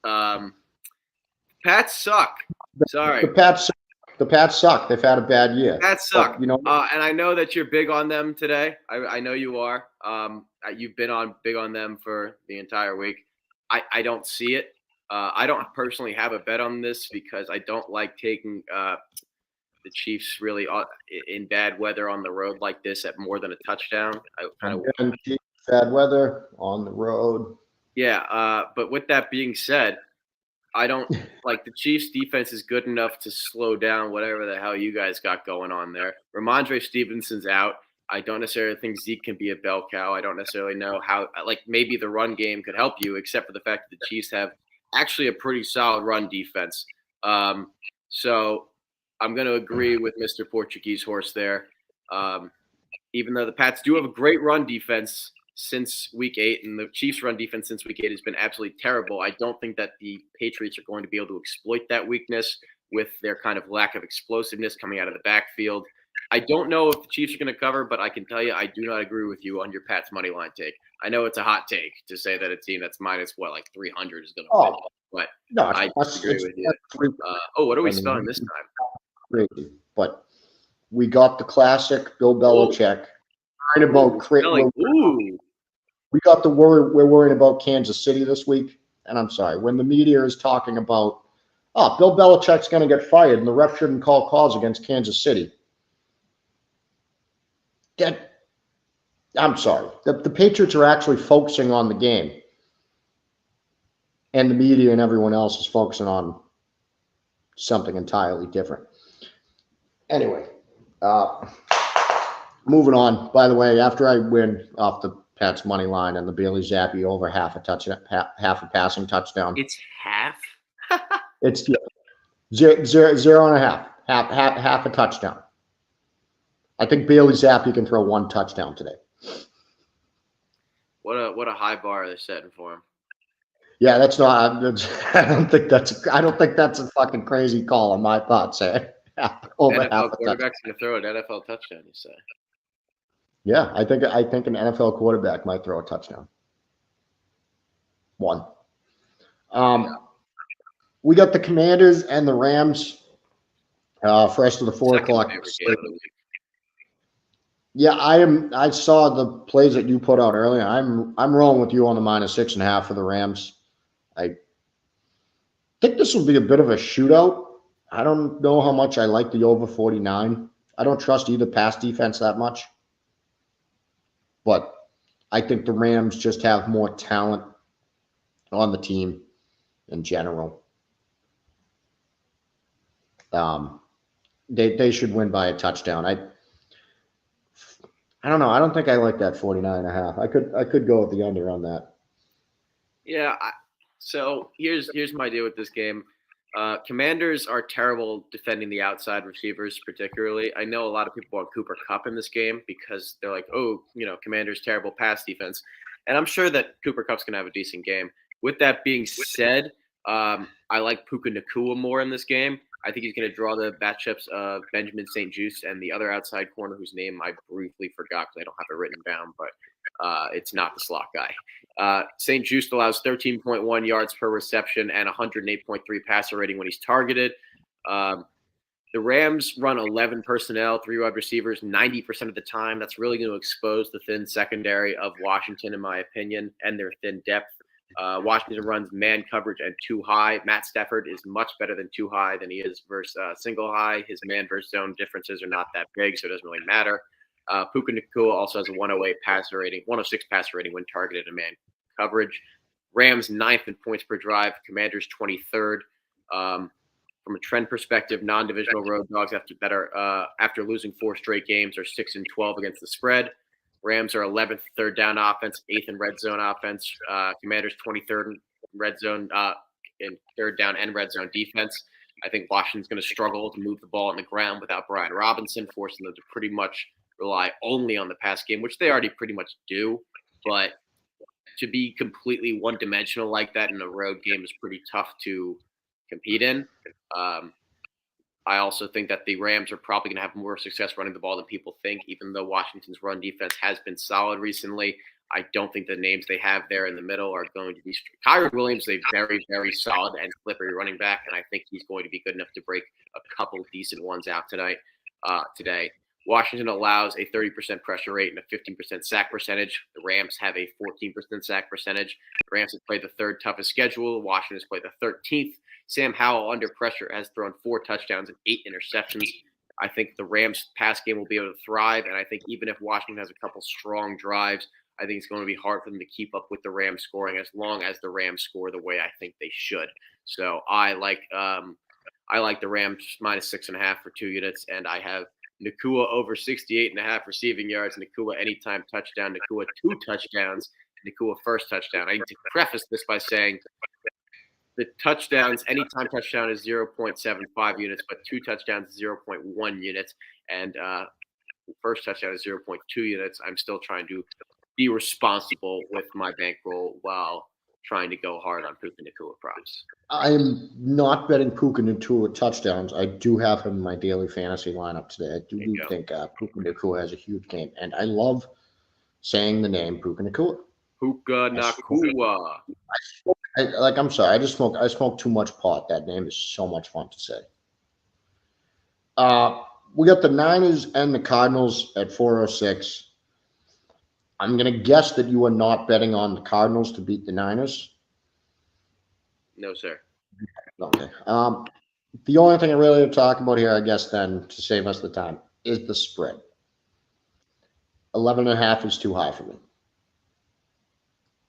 [SPEAKER 1] Pats suck. Sorry.
[SPEAKER 2] The Pats suck. They've had a bad year.
[SPEAKER 1] Pats suck. But, and I know that you're big on them today. I know you are. You've been big on them for the entire week. I don't see it. I don't personally have a bet on this because I don't like taking the Chiefs really in bad weather on the road like this at more than a touchdown. I kind of
[SPEAKER 2] bad weather on the road.
[SPEAKER 1] Yeah, but with that being said, I don't like the Chiefs' defense is good enough to slow down whatever the hell you guys got going on there. Ramondre Stevenson's out. I don't necessarily think Zeke can be a bell cow. I don't necessarily know how, like, maybe the run game could help you, except for the fact that the Chiefs have actually a pretty solid run defense. So I'm going to agree with Mr. Portuguese Horse there. Even though the Pats do have a great run defense since week 8, and the Chiefs' run defense since week 8 has been absolutely terrible, I don't think that the Patriots are going to be able to exploit that weakness with their kind of lack of explosiveness coming out of the backfield. I don't know if the Chiefs are going to cover, but I can tell you I do not agree with you on your Pats money line take. I know it's a hot take to say that a team that's minus, like 300 is going to win, but
[SPEAKER 2] no,
[SPEAKER 1] I disagree with you. What are we spelling this time?
[SPEAKER 2] Crazy, but we got the classic Bill Belichick. Worried about we got the word we're worried about Kansas City this week, and I'm sorry when the media is talking about Bill Belichick's going to get fired and the ref shouldn't call calls against Kansas City. I'm sorry. The Patriots are actually focusing on the game, and the media and everyone else is focusing on something entirely different. Anyway, moving on. By the way, after I win off the Pats money line and the Bailey Zappi over half a passing touchdown.
[SPEAKER 1] It's half.
[SPEAKER 2] It's 0.5, half a touchdown. I think Bailey Zappi can throw one touchdown today.
[SPEAKER 1] What a high bar they're setting for him.
[SPEAKER 2] Yeah, that's not. I don't think that's a fucking crazy call on my part. Say over
[SPEAKER 1] NFL quarterback's going to throw an NFL touchdown. You say?
[SPEAKER 2] Yeah, I think an NFL quarterback might throw a touchdown. One. We got the Commanders and the Rams. First of the 4 o'clock. Yeah, I saw the plays that you put out earlier. I'm rolling with you on the -6.5 for the Rams. I think this will be a bit of a shootout. I don't know how much I like the over 49. I don't trust either pass defense that much. But I think the Rams just have more talent on the team in general. They should win by a touchdown. I don't know. I don't think I like that 49.5. I could go with the under on that.
[SPEAKER 1] Yeah. So here's my deal with this game. Commanders are terrible defending the outside receivers, particularly. I know a lot of people want Cooper Kupp in this game because they're like, Commanders terrible pass defense, and I'm sure that Cooper Kupp's gonna have a decent game. With that being said, I like Puka Nacua more in this game. I think he's going to draw the matchups of Benjamin St-Juste and the other outside corner whose name I briefly forgot because I don't have it written down, but it's not the slot guy. St-Juste allows 13.1 yards per reception and 108.3 passer rating when he's targeted. The Rams run 11 personnel, 3 wide receivers, 90% of the time. That's really going to expose the thin secondary of Washington, in my opinion, and their thin depth. Washington runs man coverage and 2 high. Matt Stafford is much better than 2 high than he is versus single high. His man versus zone differences are not that big, so it doesn't really matter. Puka Nacua also has a 108 passer rating, 106 passer rating when targeted in man coverage. Rams 9th in points per drive. Commanders 23rd. From a trend perspective, non-divisional road dogs after losing 4 straight games are 6-12 against the spread. Rams are 11th third down offense, 8th in red zone offense. Commanders 23rd in red zone in third down and red zone defense. I think Washington's going to struggle to move the ball on the ground without Brian Robinson, forcing them to pretty much rely only on the pass game, which they already pretty much do. But to be completely one-dimensional like that in a road game is pretty tough to compete in. I also think that the Rams are probably going to have more success running the ball than people think, even though Washington's run defense has been solid recently. I don't think the names they have there in the middle are going to be – Kyron Williams is a very, very solid and slippery running back, and I think he's going to be good enough to break a couple decent ones out today. Washington allows a 30% pressure rate and a 15% sack percentage. The Rams have a 14% sack percentage. The Rams have played the 3rd toughest schedule. Washington has played the 13th. Sam Howell, under pressure, has thrown 4 touchdowns and 8 interceptions. I think the Rams pass game will be able to thrive. And I think even if Washington has a couple strong drives, I think it's going to be hard for them to keep up with the Rams scoring as long as the Rams score the way I think they should. So I like the Rams minus 6.5 for 2 units, and I have Nakua over 68.5 receiving yards, Nakua anytime touchdown, Nakua 2 touchdowns, Nakua first touchdown. I need to preface this by saying the touchdowns, anytime touchdown is 0.75 units, but 2 touchdowns is 0.1 units, and first touchdown is 0.2 units. I'm still trying to be responsible with my bankroll while trying to go hard on Puka Nakua props.
[SPEAKER 2] I am not betting Puka Nakua touchdowns. I do have him in my daily fantasy lineup today. I do think Puka Nakua has a huge game, and I love saying the name Puka Nakua.
[SPEAKER 1] Puka Nakua.
[SPEAKER 2] I'm sorry. I smoke too much pot. That name is so much fun to say. We got the Niners and the Cardinals at 406. I'm going to guess that you are not betting on the Cardinals to beat the Niners.
[SPEAKER 1] No, sir.
[SPEAKER 2] Okay. The only thing I really want to talk about here, I guess, then, to save us the time, is the spread. 11.5 is too high for me.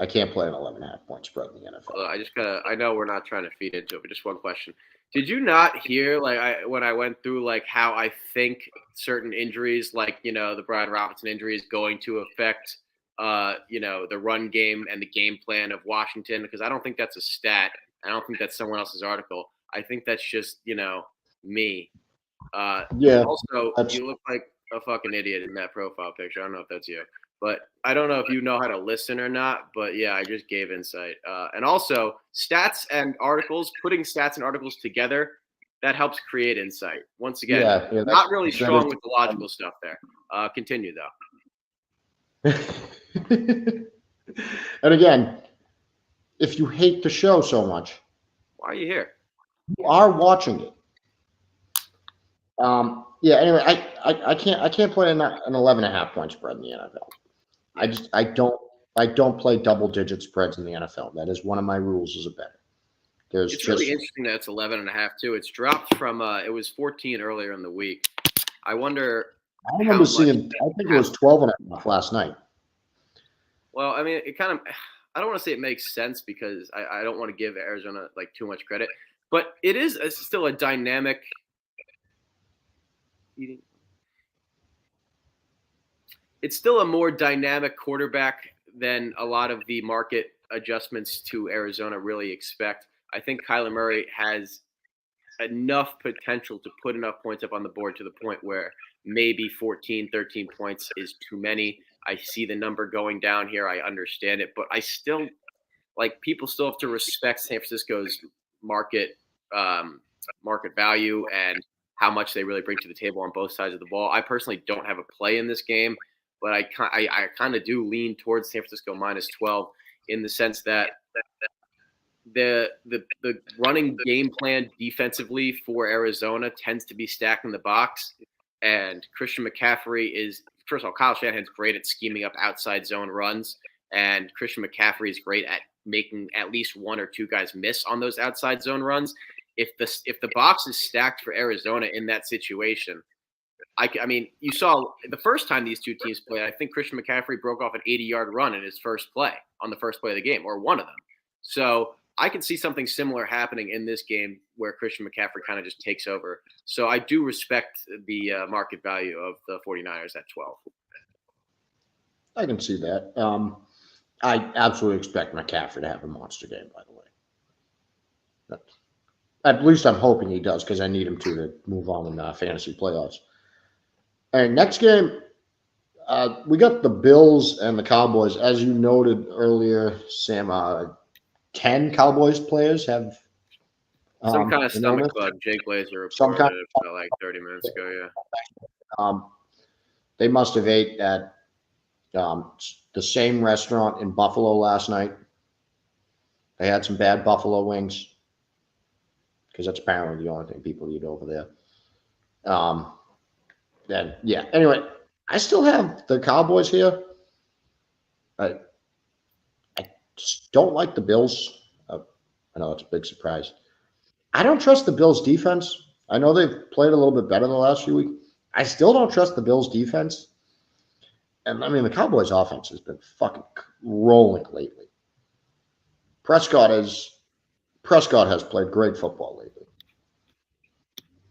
[SPEAKER 2] I can't play an 11.5 point spread in the NFL.
[SPEAKER 1] I know we're not trying to feed into it, but just one question. Did you not hear, when I went through, how I think certain injuries, the Brian Robinson injury is going to affect, the run game and the game plan of Washington? Because I don't think that's a stat. I don't think that's someone else's article. I think that's just, me.
[SPEAKER 2] Yeah.
[SPEAKER 1] Also, you look like a fucking idiot in that profile picture. I don't know if that's you. But I don't know if you know how to listen or not. But, yeah, I just gave insight. And also, stats and articles, putting stats and articles together, that helps create insight. Once again, not really strong with the logical stuff there. Continue, though.
[SPEAKER 2] And again, if you hate the show so much,
[SPEAKER 1] why are you here?
[SPEAKER 2] You are watching it. Anyway, I can't play an 11.5 point spread in the NFL. I don't play double digit spreads in the NFL. That is one of my rules as a bettor.
[SPEAKER 1] It's really interesting that it's 11.5 too. It's dropped from it was 14 earlier in the week. I wonder.
[SPEAKER 2] I remember seeing. I think it was 12.5 last night.
[SPEAKER 1] Well, I mean, it kind of. I don't want to say it makes sense because I don't want to give Arizona too much credit, but it's still a dynamic. It's still a more dynamic quarterback than a lot of the market adjustments to Arizona really expect. I think Kyler Murray has enough potential to put enough points up on the board to the point where maybe 14, 13 points is too many. I see the number going down here. I understand it, but I still people still have to respect San Francisco's market value and how much they really bring to the table on both sides of the ball. I personally don't have a play in this game, but I kind of do lean towards San Francisco minus 12 in the sense that the running game plan defensively for Arizona tends to be stacking the box, and Christian McCaffrey is, first of all, Kyle Shanahan's great at scheming up outside zone runs, and Christian McCaffrey is great at making at least one or two guys miss on those outside zone runs. If the box is stacked for Arizona in that situation, I mean, you saw the first time these two teams played, I think Christian McCaffrey broke off an 80-yard run in his first play on the first play of the game, or one of them. So I can see something similar happening in this game where Christian McCaffrey kind of just takes over. So I do respect the market value of the 49ers at 12.
[SPEAKER 2] I can see that. I absolutely expect McCaffrey to have a monster game, by the way. At least I'm hoping he does because I need him to move on in fantasy playoffs. All right, next game, we got the Bills and the Cowboys. As you noted earlier, Sam, 10 Cowboys players have
[SPEAKER 1] some kind of stomach bug. Jake Glazer reported it 30 minutes ago, yeah.
[SPEAKER 2] They must have ate at the same restaurant in Buffalo last night. They had some bad buffalo wings because that's apparently the only thing people eat over there. Anyway, I still have the Cowboys here. I just don't like the Bills. I know it's a big surprise. I don't trust the Bills' defense. I know they've played a little bit better the last few weeks. I still don't trust the Bills' defense. And, I mean, the Cowboys' offense has been fucking rolling lately. Prescott has played great football lately.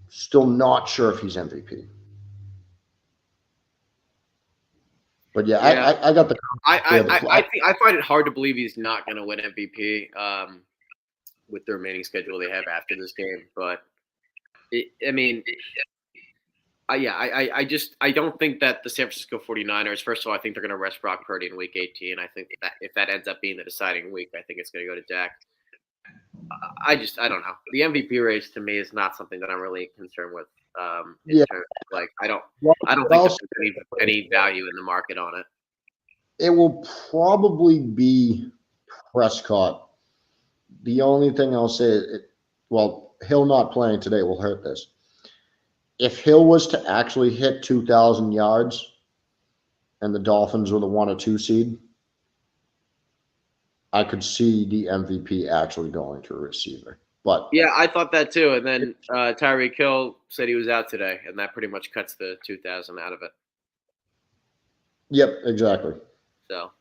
[SPEAKER 2] Still not sure if he's MVP. But yeah, I got the.
[SPEAKER 1] I find it hard to believe he's not going to win MVP with the remaining schedule they have after this game. But I don't think that the San Francisco 49ers. First of all, I think they're going to rest Brock Purdy in Week 18. I think that if that ends up being the deciding week, I think it's going to go to Dak. I don't know. The MVP race to me is not something that I'm really concerned with. In terms of, like, I don't think there's any value in the market on it.
[SPEAKER 2] It will probably be Prescott. The only thing I'll say, Hill not playing today will hurt this. If Hill was to actually hit 2,000 yards and the Dolphins were the 1 or 2 seed, I could see the MVP actually going to a receiver. But
[SPEAKER 1] yeah, I thought that too. And then Tyreek Hill said he was out today, and that pretty much cuts the 2,000 out of it.
[SPEAKER 2] Yep, exactly.
[SPEAKER 1] So,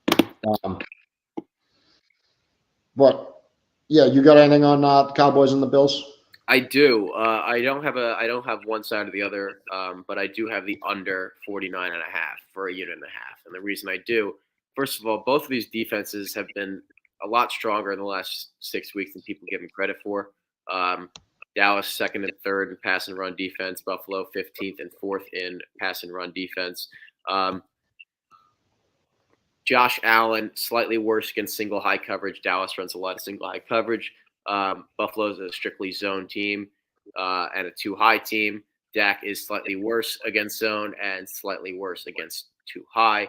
[SPEAKER 2] but yeah, you got anything on the Cowboys and the Bills?
[SPEAKER 1] I do. I don't have one side or the other, but I do have the under 49.5 for a unit and a half. And the reason I do, first of all, both of these defenses have been a lot stronger in the last 6 weeks than people give them credit for. Dallas second and third in pass and run defense. Buffalo 15th and 4th in pass and run defense. Josh Allen slightly worse against single high coverage. Dallas runs a lot of single high coverage. Buffalo's a strictly zone team and a 2 high team. Dak is slightly worse against zone and slightly worse against 2 high.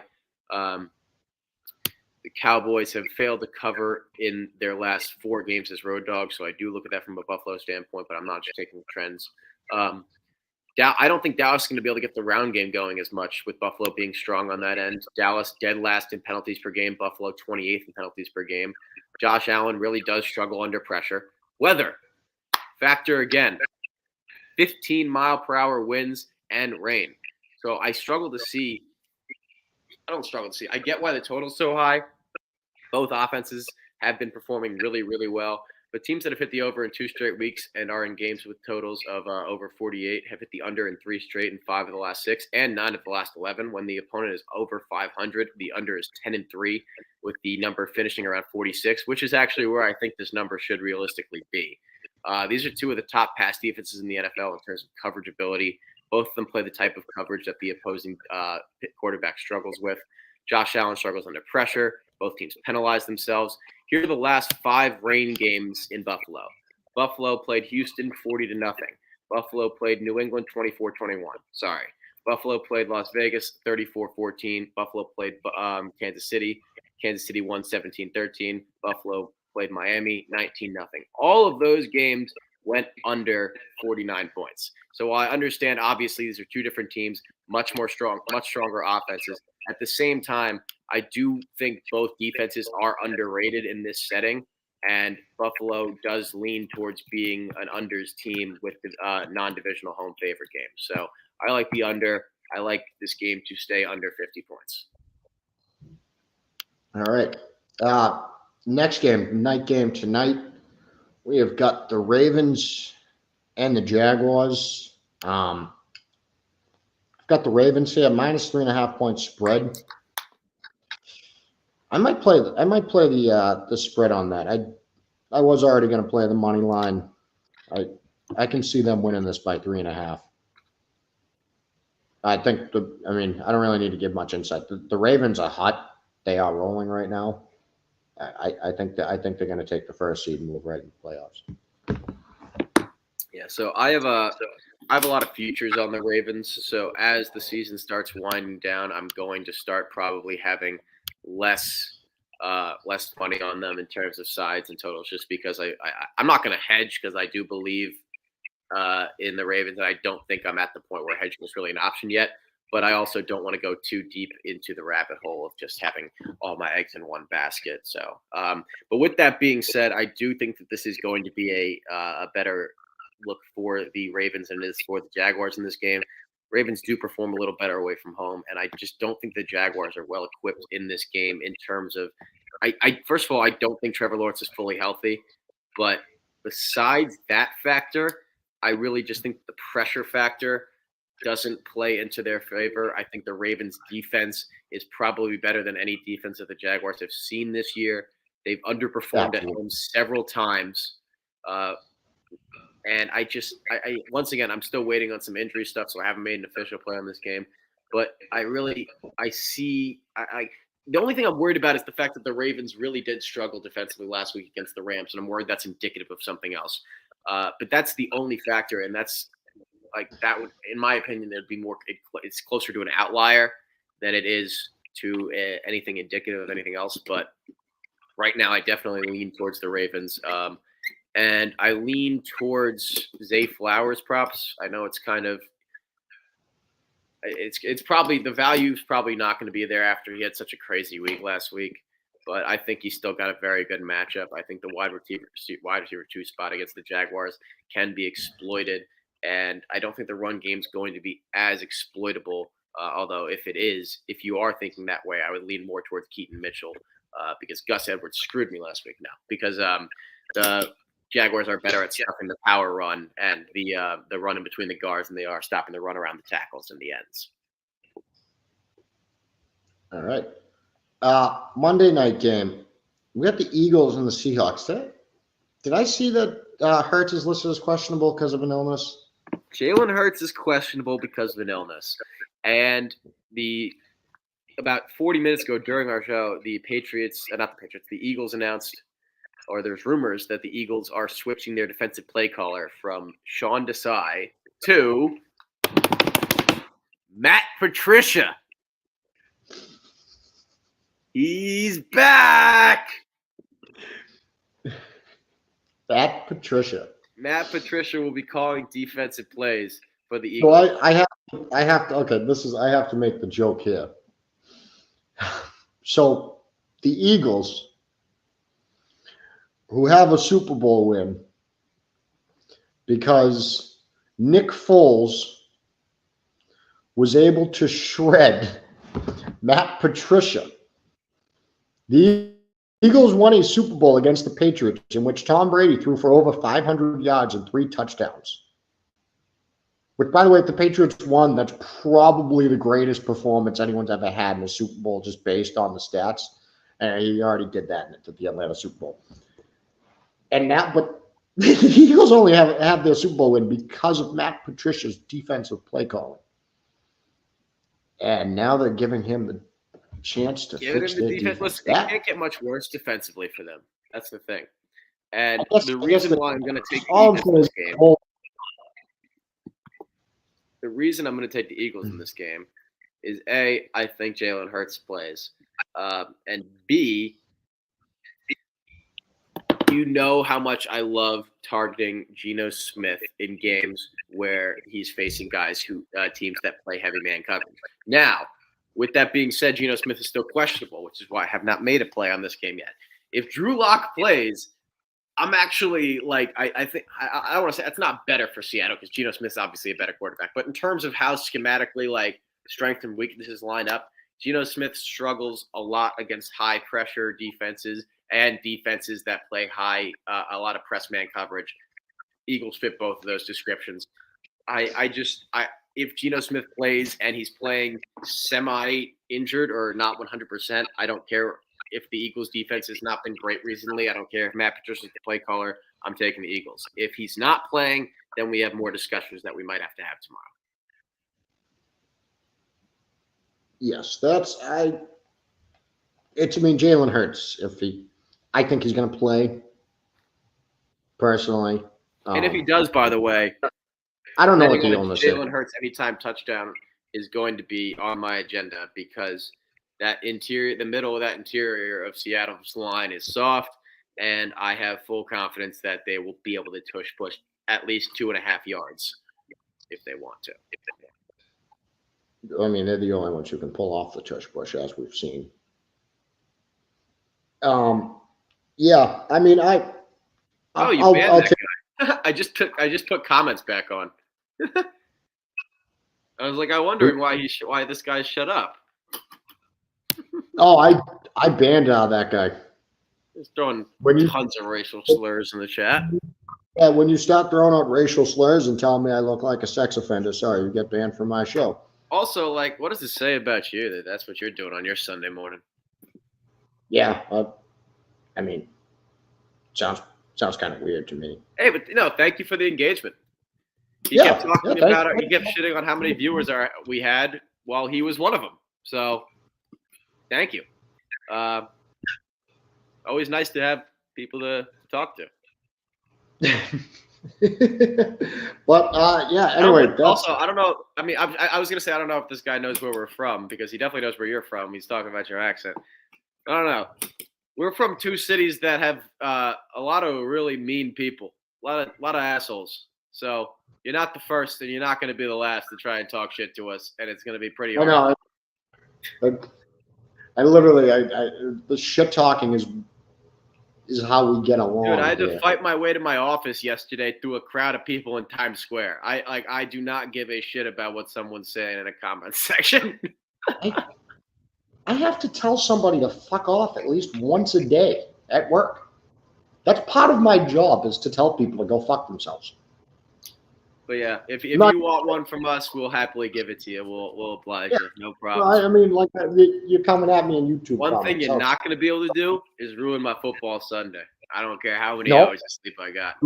[SPEAKER 1] The Cowboys have failed to cover in their last 4 games as road dogs, so I do look at that from a Buffalo standpoint, but I'm not just taking the trends. I don't think Dallas is going to be able to get the round game going as much with Buffalo being strong on that end. Dallas dead last in penalties per game. Buffalo 28th in penalties per game. Josh Allen really does struggle under pressure. Weather, factor again. 15-mile-per-hour winds and rain. So I struggle to see. I don't struggle to see. I get why the total's so high. Both offenses have been performing really, really well. But teams that have hit the over in 2 straight weeks and are in games with totals of over 48 have hit the under in 3 straight and 5 of the last 6 and 9 of the last 11. When the opponent is over 500, the under is 10-3, with the number finishing around 46, which is actually where I think this number should realistically be. These are 2 of the top pass defenses in the NFL in terms of coverage ability. Both of them play the type of coverage that the opposing quarterback struggles with. Josh Allen struggles under pressure. Both teams penalize themselves. Here are the last 5 rain games in Buffalo. Buffalo played Houston 40-0. Buffalo played New England 24-21. Sorry. Buffalo played Las Vegas 34-14. Buffalo played Kansas City. Kansas City won 17-13. Buffalo played Miami 19-0. All of those games went under 49 points. So while I understand, obviously, these are 2 different teams, much stronger offenses. At the same time, I do think both defenses are underrated in this setting, and Buffalo does lean towards being an unders team with the non-divisional home favorite game. So I like the under. I like this game to stay under 50 points.
[SPEAKER 2] All right. Next game, night game tonight. We have got the Ravens and the Jaguars. I've got the Ravens here, minus 3.5 point spread. I might play the spread on that. I was already going to play the money line. I can see them winning this by 3.5. I don't really need to give much insight. The Ravens are hot. They are rolling right now. I think they're going to take the first seed and move right into the playoffs.
[SPEAKER 1] Yeah, so I have a lot of futures on the Ravens. So as the season starts winding down, I'm going to start probably having less money on them in terms of sides and totals, just because I'm not going to hedge, because I do believe in the Ravens, and I don't think I'm at the point where hedging is really an option yet. But I also don't want to go too deep into the rabbit hole of just having all my eggs in one basket. So, but with that being said, I do think that this is going to be a better look for the Ravens than it is for the Jaguars in this game. Ravens do perform a little better away from home, and I just don't think the Jaguars are well equipped in this game in terms of first of all, I don't think Trevor Lawrence is fully healthy, but besides that factor, I really just think the pressure factor doesn't play into their favor. I think the Ravens defense is probably better than any defense that the Jaguars have seen this year. They've underperformed at home several times. And I once again, I'm still waiting on some injury stuff, so I haven't made an official play on this game. But the only thing I'm worried about is the fact that the Ravens really did struggle defensively last week against the Rams, and I'm worried that's indicative of something else. But that's the only factor, and that's that would, in my opinion, there'd be more. It's closer to an outlier than it is to anything indicative of anything else. But right now, I definitely lean towards the Ravens. And I lean towards Zay Flowers props. I know it's kind of it's probably the value's probably not going to be there after he had such a crazy week last week, but I think he's still got a very good matchup. I think the wide receiver 2 spot against the Jaguars can be exploited, and I don't think the run game's going to be as exploitable. Although if you are thinking that way, I would lean more towards Keaton Mitchell because Gus Edwards screwed me last week now because the Jaguars are better at stopping the power run and the run in between the guards than they are stopping the run around the tackles and the ends.
[SPEAKER 2] All right. Monday night game. We got the Eagles and the Seahawks. Did I see that Hurts is listed as questionable because of an illness?
[SPEAKER 1] Jalen Hurts is questionable because of an illness. And about 40 minutes ago during our show, the Eagles announced, or there's rumors that the Eagles are switching their defensive play caller from Sean Desai to Matt Patricia. He's back.
[SPEAKER 2] Matt Patricia
[SPEAKER 1] will be calling defensive plays for the Eagles.
[SPEAKER 2] So I have to. I have to make the joke here. So the Eagles, who have a Super Bowl win because Nick Foles was able to shred Matt Patricia. The Eagles won a Super Bowl against the Patriots in which Tom Brady threw for over 500 yards and 3 touchdowns. Which, by the way, if the Patriots won, that's probably the greatest performance anyone's ever had in a Super Bowl just based on the stats. And he already did that at the Atlanta Super Bowl. And now, but the Eagles only have their Super Bowl win because of Matt Patricia's defensive play calling. And now they're giving him the chance to fix their defense.
[SPEAKER 1] Listen, it can't get much worse defensively for them. That's the thing. And the reason why I'm going to take the Eagles in this game. The reason I'm going to take the Eagles in this game is A, I think Jalen Hurts plays, and B, you know how much I love targeting Geno Smith in games where he's facing guys teams that play heavy man coverage. Now, with that being said, Geno Smith is still questionable, which is why I have not made a play on this game yet. If Drew Lock plays, I'm actually I think I don't want to say it's not better for Seattle because Geno Smith's obviously a better quarterback. But in terms of how schematically strength and weaknesses line up, Geno Smith struggles a lot against high pressure defenses and defenses that play a lot of press man coverage. Eagles fit both of those descriptions. If Geno Smith plays and he's playing semi-injured or not 100%, I don't care if the Eagles defense has not been great recently. I don't care if Matt Patricia's the play caller. I'm taking the Eagles. If he's not playing, then we have more discussions that we might have to have tomorrow.
[SPEAKER 2] Yes, Jalen Hurts. I think he's going to play. Personally,
[SPEAKER 1] and if he does, by the way,
[SPEAKER 2] I don't know what the illness is.
[SPEAKER 1] Jalen Hurts anytime touchdown is going to be on my agenda because the middle of that interior of Seattle's line is soft, and I have full confidence that they will be able to push at least 2.5 yards if they want to.
[SPEAKER 2] I mean, they're the only ones who can pull off the tush push, as we've seen. Yeah, I mean,
[SPEAKER 1] I'll take I just put comments back on. I was like, I'm wondering why this guy shut up.
[SPEAKER 2] Oh, I banned that guy.
[SPEAKER 1] He's throwing tons of racial slurs in the chat.
[SPEAKER 2] Yeah, when you start throwing out racial slurs and telling me I look like a sex offender, sorry, you get banned from my show.
[SPEAKER 1] Also, like, what does it say about you that's what you're doing on your Sunday morning?
[SPEAKER 2] Yeah, I mean, sounds kind of weird to me.
[SPEAKER 1] Hey, but thank you for the engagement. He kept talking about it. He kept shitting on how many viewers we had while he was one of them. So, thank you. Always nice to have people to talk to.
[SPEAKER 2] But yeah. Anyway,
[SPEAKER 1] also, I don't know. I mean, I was gonna say I don't know if this guy knows where we're from because he definitely knows where you're from. He's talking about your accent. I don't know. We're from two cities that have a lot of really mean people, a lot of assholes. So you're not the first, and you're not going to be the last to try and talk shit to us, and it's going to be pretty hard.
[SPEAKER 2] I know. I literally, the shit talking is how we get along.
[SPEAKER 1] Dude, I had to fight my way to my office yesterday through a crowd of people in Times Square. I do not give a shit about what someone's saying in a comment section.
[SPEAKER 2] I have to tell somebody to fuck off at least once a day at work. That's part of my job is to tell people to go fuck themselves.
[SPEAKER 1] But yeah, if you want one from us, we'll happily give it to you. We'll oblige you. No problem.
[SPEAKER 2] I mean, like you're coming at me on YouTube.
[SPEAKER 1] One thing you're not going to be able to do is ruin my football Sunday. I don't care how many hours of sleep I got.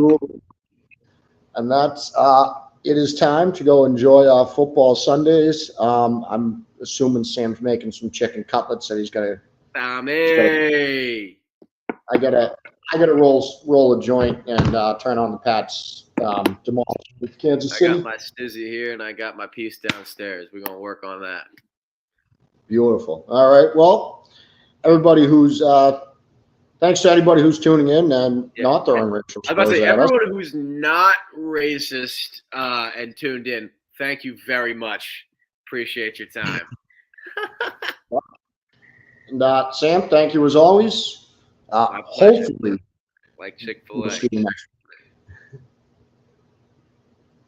[SPEAKER 2] And that's it is time to go enjoy our football Sundays. I'm assuming Sam's making some chicken cutlets that he's got to. I gotta roll a joint and turn on the Pats tomorrow with Kansas City.
[SPEAKER 1] I got my stizzy here and I got my piece downstairs. We're gonna work on that.
[SPEAKER 2] Beautiful. All right. Well, everybody who's thanks to anybody who's tuning in and not throwing racial slurs.
[SPEAKER 1] I was about to say everyone who's not racist and tuned in. Thank you very much. Appreciate your time.
[SPEAKER 2] And Sam, thank you as always. Hopefully,
[SPEAKER 1] like Chick-fil-A.